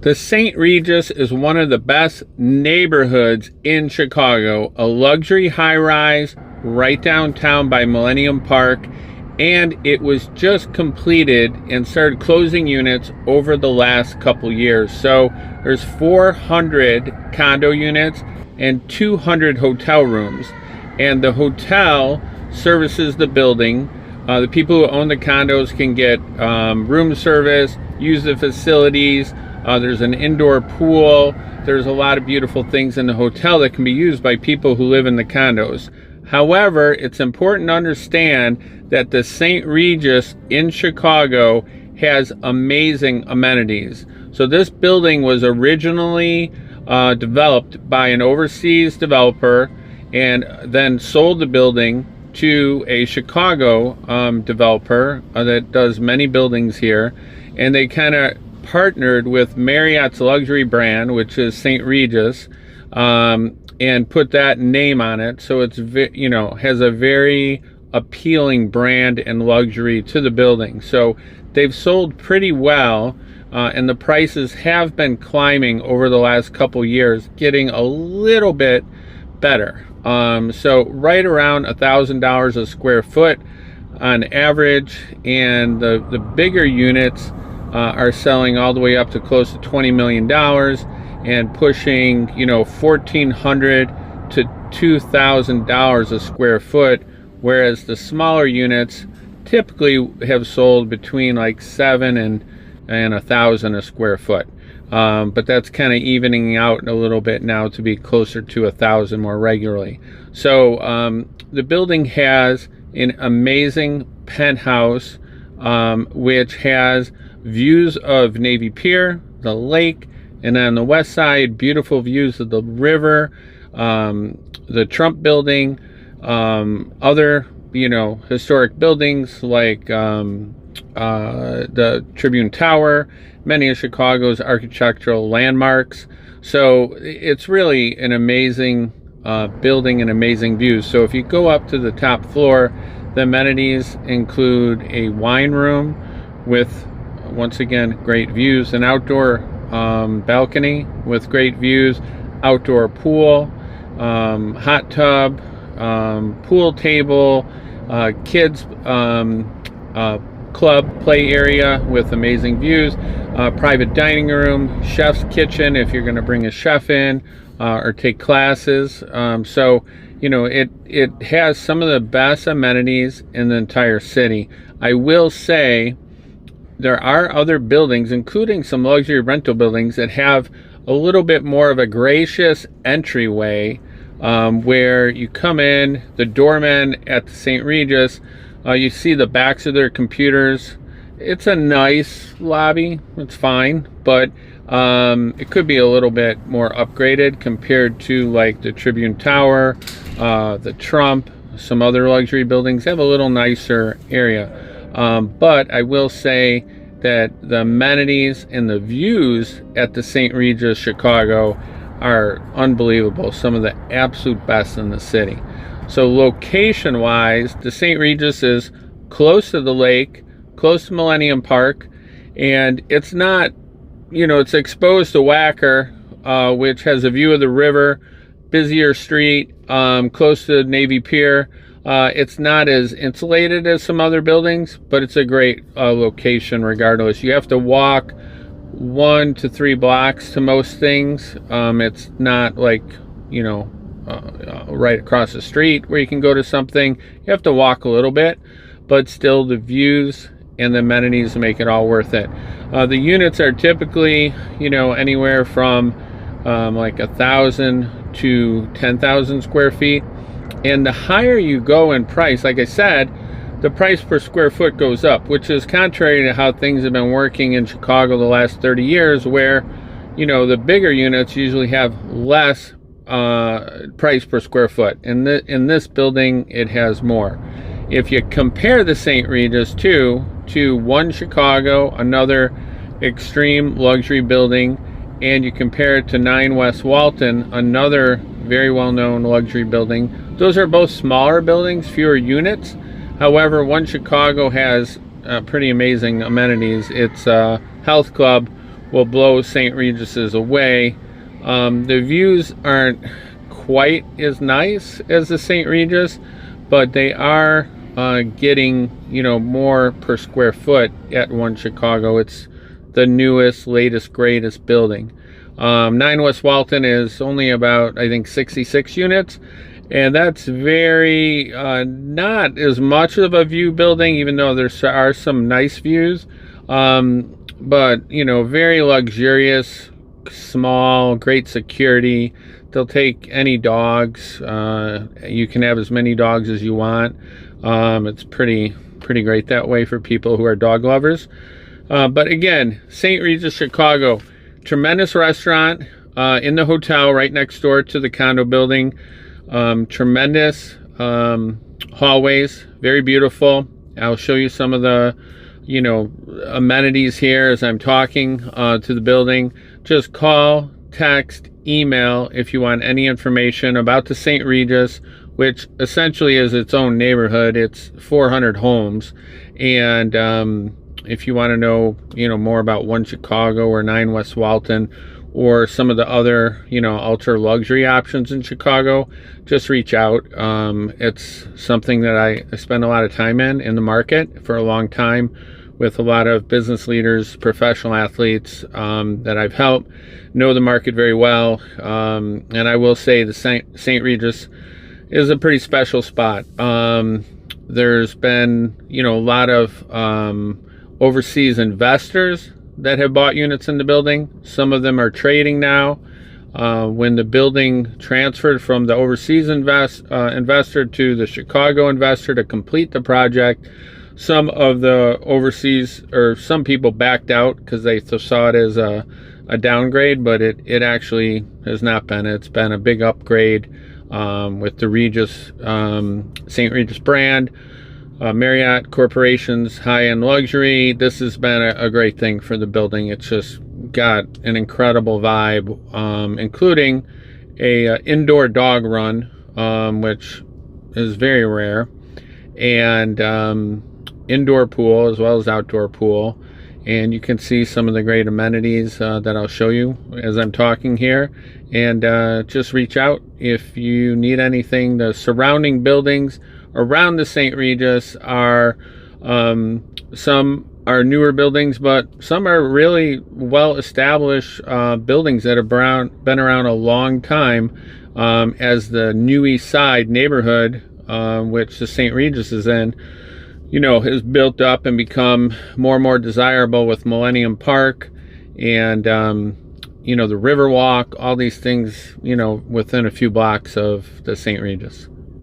The St. Regis is one of the best neighborhoods in Chicago, a luxury high-rise right downtown by Millennium Park, and it was just completed and started closing units over the last couple years. So there's 400 condo units and 200 hotel rooms, and the hotel services the building. The people who own the condos can get room service, use the facilities. There's an indoor pool. There's a lot of beautiful things in the hotel that can be used by people who live in the condos. However, it's important to understand that the St. Regis in Chicago has amazing amenities. So this building was originally developed by an overseas developer and then sold the building to a Chicago developer that does many buildings here, and they kind of partnered with Marriott's luxury brand, which is St. Regis, and put that name on it. So it's, has a very appealing brand and luxury to the building. So they've sold pretty well, and the prices have been climbing over the last couple years, getting a little bit better. So right around $1,000 a square foot on average, and the bigger units are selling all the way up to close to $20 million and pushing, $1,400 to $2,000 a square foot, whereas the smaller units typically have sold between like $7,000 and $1,000 a square foot. But that's kind of evening out a little bit now to be closer to $1,000 more regularly. So the building has an amazing penthouse, which has views of Navy Pier, the lake, and on the west side, beautiful views of the river, the Trump building, other, historic buildings like the Tribune Tower, many of Chicago's architectural landmarks. So it's really an amazing building and amazing views. So if you go up to the top floor, the amenities include a wine room with, once again, great views, an outdoor balcony with great views, outdoor pool, hot tub, pool table, kids club play area with amazing views, private dining room, chef's kitchen if you're going to bring a chef in or take classes. So it has some of the best amenities in the entire city. I will say there are other buildings, including some luxury rental buildings, that have a little bit more of a gracious entryway, where you come in, the doorman at the St. Regis, you see the backs of their computers. It's a nice lobby, it's fine, but it could be a little bit more upgraded compared to like the Tribune Tower, the Trump, some other luxury buildings have a little nicer area. But I will say that the amenities and the views at the St. Regis Chicago are unbelievable, some of the absolute best in the city. So location wise, the St. Regis is close to the lake, close to Millennium Park, and it's not, it's exposed to Wacker, which has a view of the river, busier street, close to Navy Pier. It's not as insulated as some other buildings, but it's a great location regardless. You have to walk 1 to 3 blocks to most things. It's not like, right across the street where you can go to something. You have to walk a little bit, but still the views and the amenities make it all worth it. The units are typically, anywhere from like 1,000 to 10,000 square feet. And the higher you go in price, like I said, the price per square foot goes up, which is contrary to how things have been working in Chicago the last 30 years, where, the bigger units usually have less price per square foot. In this building, it has more. If you compare the St. Regis to One Chicago, another extreme luxury building, and you compare it to 9 West Walton, another very well-known luxury building, those are both smaller buildings, fewer units. However, One Chicago has pretty amazing amenities. It's a health club will blow St. Regis's away. The views aren't quite as nice as the St. Regis, but they are getting, more per square foot at One Chicago. It's the newest, latest, greatest building. 9 West Walton is only about, I think, 66 units, and that's very not as much of a view building, even though there are some nice views. But very luxurious, small, great security. They'll take any dogs. You can have as many dogs as you want. It's pretty great that way for people who are dog lovers. But again, St. Regis Chicago, tremendous restaurant in the hotel right next door to the condo building. Tremendous hallways, very beautiful. I'll show you some of the amenities here as I'm talking to the building. Just call, text, email if you want any information about the St. Regis, which essentially is its own neighborhood. It's 400 homes, and if you want to know more about One Chicago or 9 West Walton or some of the other ultra luxury options in Chicago, just reach out. It's something that I spend a lot of time in the market for a long time, with a lot of business leaders, professional athletes that I've helped know the market very well. And I will say the St. Regis is a pretty special spot. There's been a lot of overseas investors that have bought units in the building. Some of them are trading now. When the building transferred from the overseas investor to the Chicago investor to complete the project, some of the overseas, or some people backed out because they saw it as a downgrade, but it actually has not been. It's been a big upgrade with the Regis, St. Regis brand, Marriott Corporation's high-end luxury. This has been a great thing for the building. It's just got an incredible vibe, including a indoor dog run, which is very rare, and indoor pool as well as outdoor pool. And you can see some of the great amenities that I'll show you as I'm talking here. And just reach out if you need anything. The surrounding buildings around the St. Regis are some are newer buildings, but some are really well established buildings that have been around a long time, as the New East Side neighborhood, which the St. Regis is in, has built up and become more and more desirable with Millennium Park and, the Riverwalk, all these things, within a few blocks of the St. Regis.